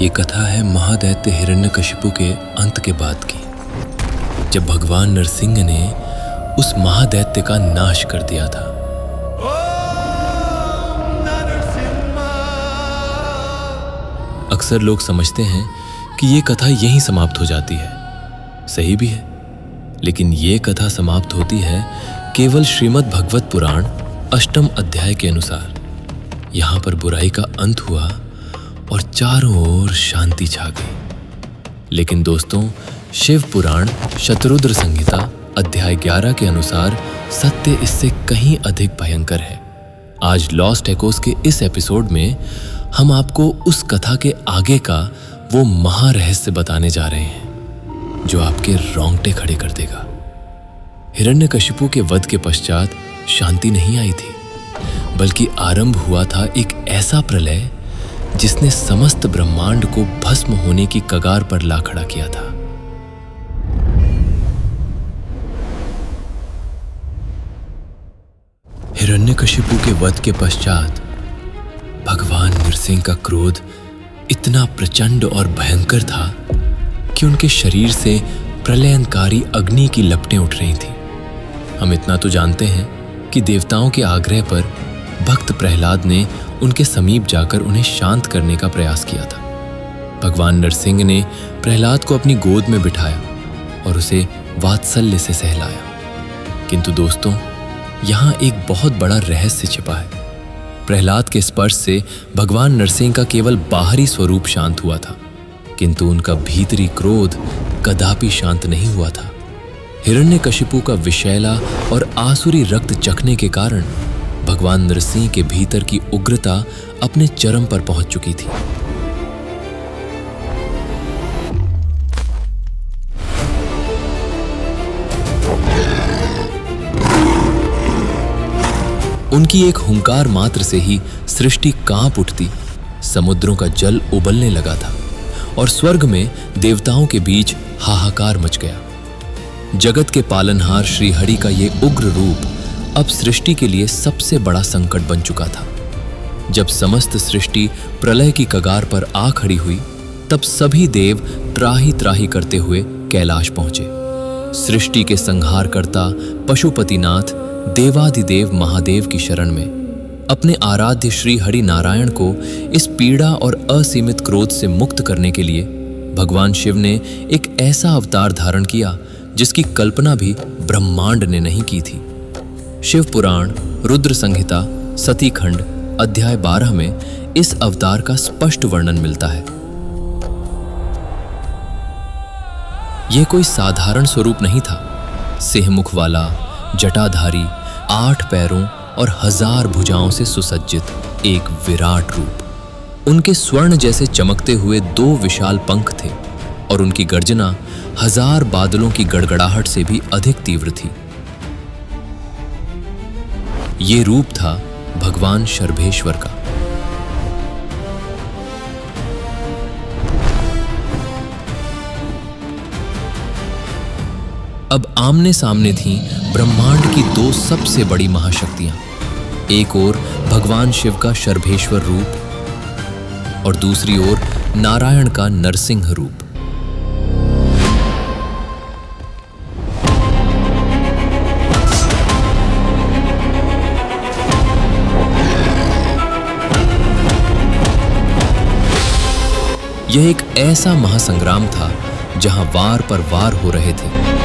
ये कथा है महादैत्य हिरण्यकशिपु के अंत के बाद की, जब भगवान नरसिंह ने उस महादैत्य का नाश कर दिया था। अक्सर लोग समझते हैं कि ये कथा यहीं समाप्त हो जाती है। सही भी है, लेकिन ये कथा समाप्त होती है केवल श्रीमद् भगवत पुराण अष्टम अध्याय के अनुसार। यहाँ पर बुराई का अंत हुआ और चारों ओर शांति छा गई। लेकिन दोस्तों, शिव पुराण शतरुद्र संहिता अध्याय 11 के अनुसार सत्य इससे कहीं अधिक भयंकर है। आज लॉस्ट एकोस के इस एपिसोड में हम आपको उस कथा के आगे का वो महारहस्य बताने जा रहे हैं जो आपके रोंगटे खड़े कर देगा। हिरण्यकशिपु के वध के पश्चात शांति नहीं आई थी, बल्कि आरंभ हुआ था एक ऐसा प्रलय जिसने समस्त ब्रह्मांड को भस्म होने की कगार पर ला खड़ा किया था। हिरण्यकशिपु के वध के पश्चात भगवान नरसिंह का क्रोध इतना प्रचंड और भयंकर था कि उनके शरीर से प्रलयंकारी अग्नि की लपटें उठ रही थीं। हम इतना तो जानते हैं कि देवताओं के आग्रह पर भक्त प्रहलाद ने उनके समीप जाकर उन्हें शांत करने का प्रयास किया था। भगवान नरसिंह ने प्रहलाद को अपनी गोद में बिठाया और उसे वात्सल्य से सहलाया। किंतु दोस्तों, यहाँ एक बहुत बड़ा रहस्य छिपा है। प्रहलाद के स्पर्श से भगवान नरसिंह का केवल बाहरी स्वरूप शांत हुआ था, किंतु उनका भीतरी क्रोध कदापि शांत नहीं हुआ था। हिरण्यकशिपु का विषैला और आसुरी रक्त चखने के कारण भगवान नरसिंह के भीतर की उग्रता अपने चरम पर पहुंच चुकी थी। उनकी एक हुंकार मात्र से ही सृष्टि कांप उठती, समुद्रों का जल उबलने लगा था और स्वर्ग में देवताओं के बीच हाहाकार मच गया। जगत के पालनहार श्री हरि का ये उग्र रूप अब सृष्टि के लिए सबसे बड़ा संकट बन चुका था। जब समस्त सृष्टि प्रलय की कगार पर आ खड़ी हुई, तब सभी देव त्राही त्राही करते हुए कैलाश पहुंचे। सृष्टि के संहारकर्ता पशुपतिनाथ देवाधिदेव महादेव की शरण में अपने आराध्य श्री हरि नारायण को इस पीड़ा और असीमित क्रोध से मुक्त करने के लिए भगवान शिव ने एक ऐसा अवतार धारण किया जिसकी कल्पना भी ब्रह्मांड ने नहीं की थी। शिव पुराण रुद्र संहिता सती खंड अध्याय 12 में इस अवतार का स्पष्ट वर्णन मिलता है। यह कोई साधारण स्वरूप नहीं था। सिंहमुख वाला, जटाधारी, 8 पैरों और 1000 भुजाओं से सुसज्जित एक विराट रूप। उनके स्वर्ण जैसे चमकते हुए 2 विशाल पंख थे और उनकी गर्जना 1000 बादलों की गड़गड़ाहट से भी अधिक तीव्र थी। ये रूप था भगवान शर्भेश्वर का। अब आमने सामने थीं ब्रह्मांड की 2 सबसे बड़ी महाशक्तियां। एक ओर भगवान शिव का शर्भेश्वर रूप और दूसरी ओर नारायण का नरसिंह रूप। यह एक ऐसा महासंग्राम था जहां वार पर वार हो रहे थे।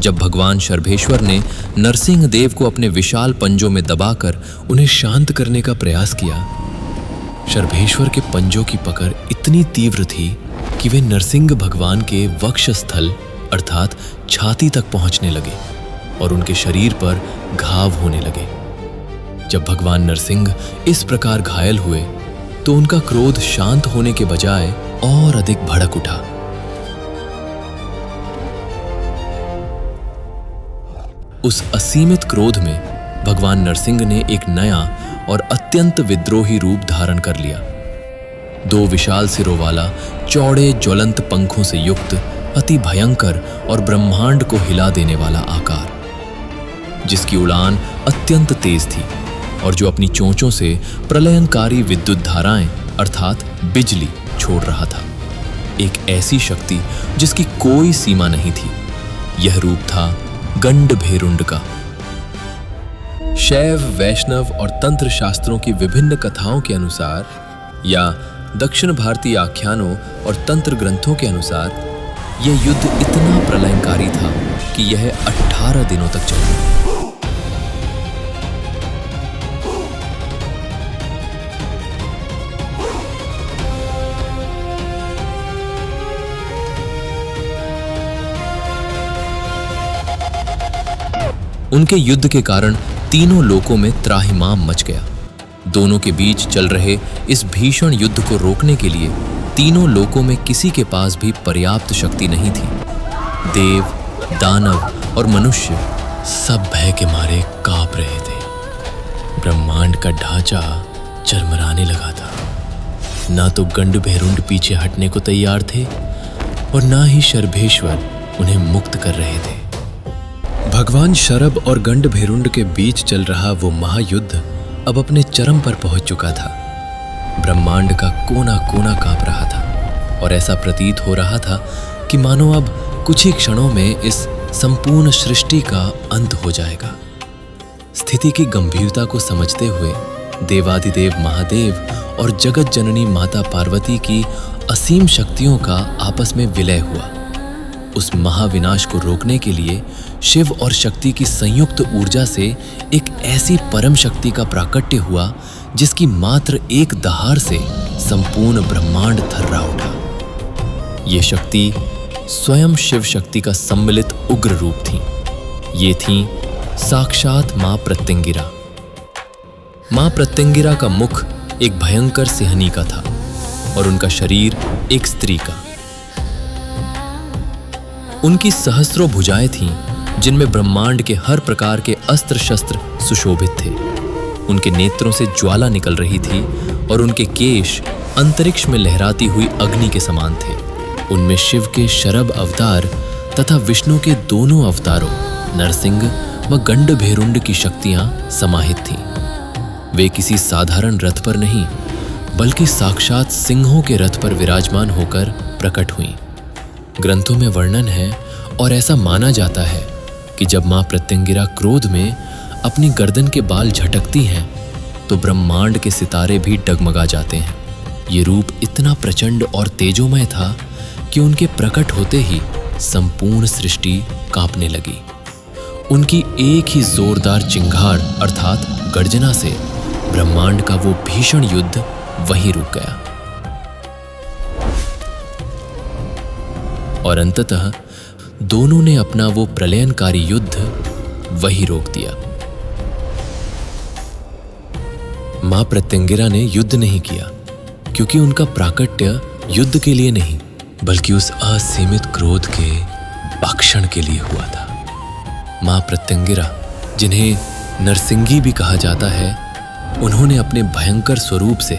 जब भगवान शर्भेश्वर ने नरसिंह देव को अपने विशाल पंजों में दबाकर उन्हें शांत करने का प्रयास किया, शर्भेश्वर के पंजों की पकड़ इतनी तीव्र थी कि वे नरसिंह भगवान के वक्षस्थल अर्थात छाती तक पहुंचने लगे और उनके शरीर पर घाव होने लगे। जब भगवान नरसिंह इस प्रकार घायल हुए तो उनका क्रोध शांत होने के बजाय और अधिक भड़क उठा। उस असीमित क्रोध में भगवान नरसिंह ने एक नया और अत्यंत विद्रोही रूप धारण कर लिया। 2 विशाल सिरों वाला, चौड़े ज्वलंत पंखों से युक्त, अति भयंकर और ब्रह्मांड को हिला देने वाला आकार, जिसकी उड़ान अत्यंत तेज थी और जो अपनी चोंचों से प्रलयंकारी विद्युत धाराएं अर्थात बिजली छोड़ रहा था। एक ऐसी शक्ति जिसकी कोई सीमा नहीं थी। यह रूप था गंडभेरुंड का। शैव, वैष्णव और तंत्र शास्त्रों की विभिन्न कथाओं के अनुसार या दक्षिण भारतीय आख्यानों और तंत्र ग्रंथों के अनुसार यह युद्ध इतना प्रलयंकारी था कि यह 18 दिनों तक चला। उनके युद्ध के कारण तीनों लोकों में त्राहिमाम मच गया। दोनों के बीच चल रहे इस भीषण युद्ध को रोकने के लिए तीनों लोकों में किसी के पास भी पर्याप्त शक्ति नहीं थी। देव, दानव और मनुष्य सब भय के मारे कांप रहे थे। ब्रह्मांड का ढांचा चरमराने लगा था। ना तो गंडभेरुंड पीछे हटने को तैयार थे और ना ही शरभेश्वर उन्हें मुक्त कर रहे थे। भगवान शरभ और गंडभेरुंड के बीच चल रहा वो महायुद्ध अब अपने चरम पर पहुंच चुका था। ब्रह्मांड का कोना कोना कांप रहा था और ऐसा प्रतीत हो रहा था कि मानो अब कुछ ही क्षणों में इस संपूर्ण सृष्टि का अंत हो जाएगा। स्थिति की गंभीरता को समझते हुए देवादिदेव महादेव और जगत जननी माता पार्वती की असीम शक्तियों का आपस में विलय हुआ। उस महाविनाश को रोकने के लिए शिव और शक्ति की संयुक्त ऊर्जा से एक ऐसी परम शक्ति का प्राकट्य हुआ जिसकी मात्र एक दहाड़ से संपूर्ण ब्रह्मांड थर्रा उठा। ये शक्ति स्वयं शिव शक्ति का सम्मिलित उग्र रूप थी। ये थी साक्षात मां प्रत्यंगिरा। मां प्रत्यंगिरा का मुख एक भयंकर सिंहनी का था और उनका शरीर एक स्त्री का। उनकी सहस्त्रों भुजाएं थीं जिनमें ब्रह्मांड के हर प्रकार के अस्त्र शस्त्र सुशोभित थे। उनके नेत्रों से ज्वाला निकल रही थी और उनके केश अंतरिक्ष में लहराती हुई अग्नि के समान थे। उनमें शिव के शरभ अवतार तथा विष्णु के दोनों अवतारों नरसिंह व गंडभेरुंड की शक्तियां समाहित थीं। वे किसी साधारण रथ पर नहीं बल्कि साक्षात सिंहों के रथ पर विराजमान होकर प्रकट हुईं। ग्रंथों में वर्णन है और ऐसा माना जाता है कि जब मां प्रत्यंगिरा क्रोध में अपनी गर्दन के बाल झटकती हैं तो ब्रह्मांड के सितारे भी डगमगा जाते हैं। ये रूप इतना प्रचंड और तेजोमय था कि उनके प्रकट होते ही संपूर्ण सृष्टि कांपने लगी। उनकी एक ही जोरदार चिंगार अर्थात गर्जना से ब्रह्मांड का वो भीषण युद्ध वहीं रुक गया और अंततः दोनों ने अपना वो प्रलयनकारी युद्ध वहीं रोक दिया। मां प्रत्यंगिरा ने युद्ध नहीं किया क्योंकि उनका प्राकट्य युद्ध के लिए नहीं बल्कि उस असीमित क्रोध के भक्षण के लिए हुआ था। मां प्रत्यंगिरा, जिन्हें नरसिंगी भी कहा जाता है, उन्होंने अपने भयंकर स्वरूप से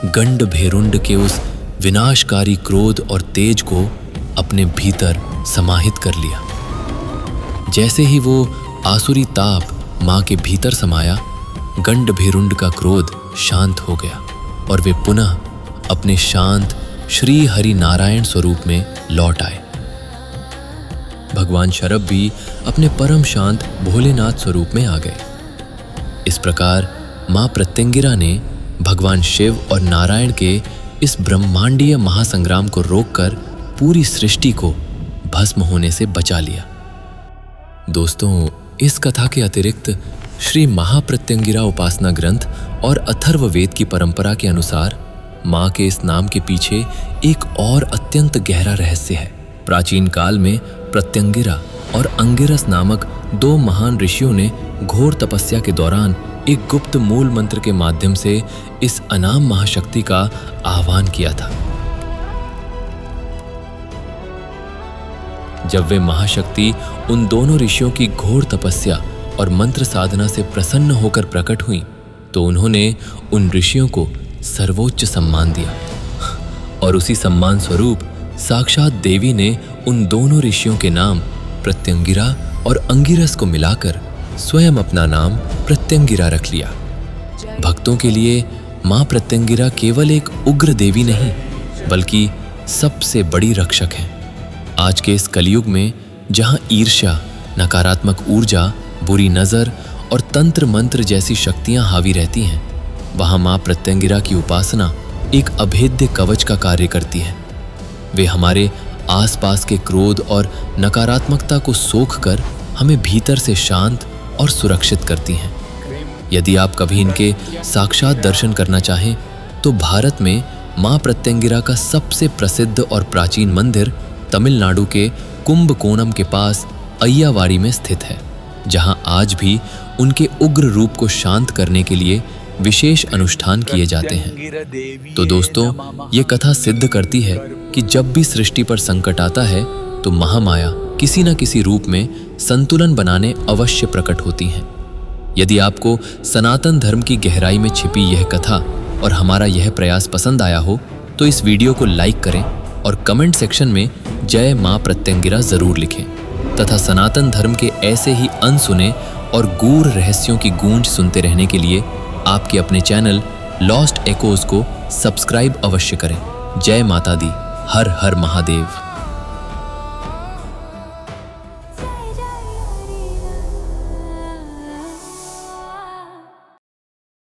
गंडभेरुंड के उस विनाशकारी क्रोध और तेज को अपने भीतर समाहित कर लिया। जैसे ही वो आसुरी ताप मां के भीतर समाया, गंडभेरुंड का क्रोध शांत हो गया और वे पुनः अपने शांत श्री हरि नारायण स्वरूप में लौट आए। भगवान शरभ भी अपने परम शांत भोलेनाथ स्वरूप में आ गए। इस प्रकार मां प्रत्यंगिरा ने भगवान शिव और नारायण के इस ब्रह्मांडीय महासंग्राम को रोककर पूरी सृष्टि को भस्म होने से बचा लिया। दोस्तों, इस कथा के अतिरिक्त श्री महाप्रत्यंगिरा उपासना ग्रंथ और अथर्ववेद की परंपरा के अनुसार मां के इस नाम के पीछे एक और अत्यंत गहरा रहस्य है। प्राचीन काल में प्रत्यंगिरा और अंगिरस नामक दो महान ऋषियों ने घोर तपस्या के दौरान एक गुप्त मूल मंत्र के माध्यम से इस अनाम महाशक्ति का आह्वान किया था। जब वे महाशक्ति उन दोनों ऋषियों की घोर तपस्या और मंत्र साधना से प्रसन्न होकर प्रकट हुई तो उन्होंने उन ऋषियों को सर्वोच्च सम्मान दिया और उसी सम्मान स्वरूप साक्षात देवी ने उन दोनों ऋषियों के नाम प्रत्यंगिरा और अंगिरस को मिलाकर स्वयं अपना नाम प्रत्यंगिरा रख लिया। भक्तों के लिए मां प्रत्यंगिरा केवल एक उग्र देवी नहीं बल्कि सबसे बड़ी रक्षक है। आज के इस कलयुग में जहां ईर्ष्या, नकारात्मक ऊर्जा, बुरी नजर और तंत्र मंत्र जैसी शक्तियां हावी रहती हैं, वहां मां प्रत्यंगिरा की उपासना एक अभेद्य कवच का कार्य करती है। वे हमारे आसपास के क्रोध और नकारात्मकता को सोख कर हमें भीतर से शांत और सुरक्षित करती हैं। यदि आप कभी इनके साक्षात दर्शन करना चाहें तो भारत में मां प्रत्यंगिरा का सबसे प्रसिद्ध और प्राचीन मंदिर तमिलनाडु के कुंभकोणम के पास अय्यावाड़ी में स्थित है, जहां आज भी उनके उग्र रूप को शांत करने के लिए विशेष अनुष्ठान किए जाते हैं। तो दोस्तों, ये कथा सिद्ध करती है कि जब भी सृष्टि पर संकट आता है तो महामाया किसी न किसी रूप में संतुलन बनाने अवश्य प्रकट होती हैं। यदि आपको सनातन धर्म की गहराई में छिपी यह कथा और हमारा यह प्रयास पसंद आया हो तो इस वीडियो को लाइक करें और कमेंट सेक्शन में जय मां प्रत्यंगिरा जरूर लिखें तथा सनातन धर्म के ऐसे ही अनसुने और गूढ़ रहस्यों की गूंज सुनते रहने के लिए आपके अपने चैनल लॉस्ट एकोज को सब्सक्राइब अवश्य करें। जय माता दी, हर हर महादेव।